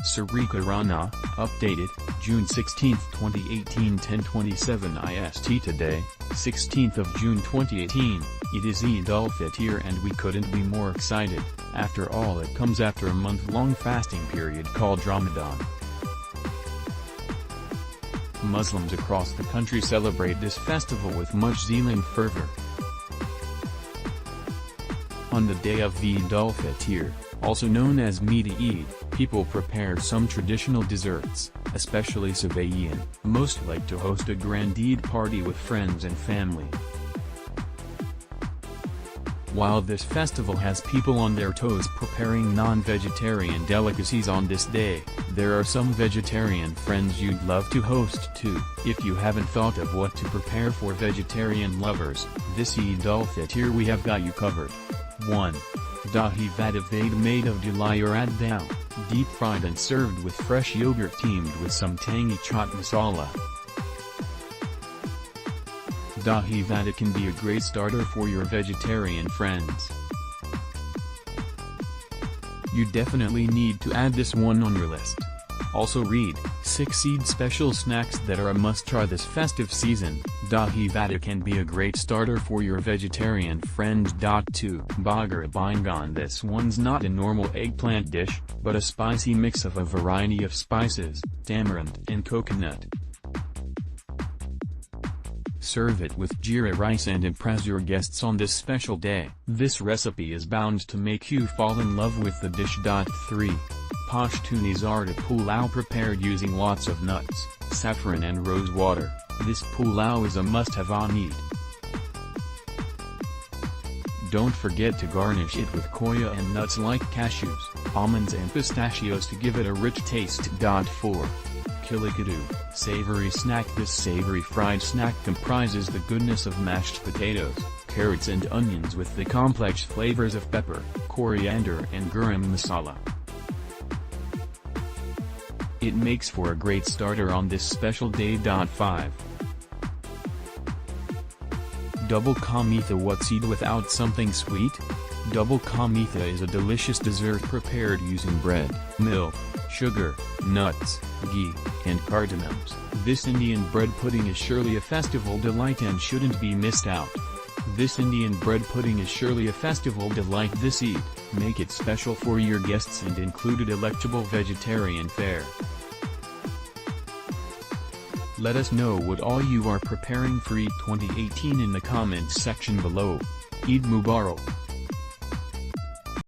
Sarika Rana, updated, June 16, 2018 10:27 IST. Today, 16th of June 2018, it is Eid-ul-Fitr and we couldn't be more excited. After all, it comes after a month-long fasting period called Ramadan. Muslims across the country celebrate this festival with much zeal and fervor. On the day of Eid-ul-Fitr, also known as Meat Eid, people prepare some traditional desserts, especially Sabaean. Most like to host a grand Eid party with friends and family. While this festival has people on their toes preparing non-vegetarian delicacies on this day, there are some vegetarian friends you'd love to host too. If you haven't thought of what to prepare for vegetarian lovers, this Eid-ul-Fitr we have got you covered. 1. Dahi vada vada made of deli or ad dal, deep-fried and served with fresh yogurt teamed with some tangy chaat masala. Dahi vada can be a great starter for your vegetarian friends. You definitely need to add this one on your list. Also read, 6 Eid special snacks that are a must-try this festive season. Dahi vada can be a great starter for your vegetarian friend. 2. Bagar Bangan. This one's not a normal eggplant dish, but a spicy mix of a variety of spices, tamarind and coconut. Serve it with jeera rice and impress your guests on this special day. This recipe is bound to make you fall in love with the dish. 3. Pashtuni Zarda Pulao prepared using lots of nuts, saffron and rose water. This pulao is a must-have on Eid. Don't forget to garnish it with koya and nuts like cashews, almonds and pistachios to give it a rich taste. 4. Kilikadu, savory snack. This savory fried snack comprises the goodness of mashed potatoes, carrots and onions with the complex flavors of pepper, coriander and garam masala. It makes for a great starter on this special day. 5. Double ka meetha. What's Eid without something sweet? Double ka meetha is a delicious dessert prepared using bread, milk, sugar, nuts, ghee, and cardamoms. This Indian bread pudding is surely a festival delight and shouldn't be missed out. This Indian bread pudding is surely a festival delight this Eid. Make it special for your guests and include a delectable vegetarian fare. Let us know what all you are preparing for Eid 2018 in the comments section below. Eid Mubarak.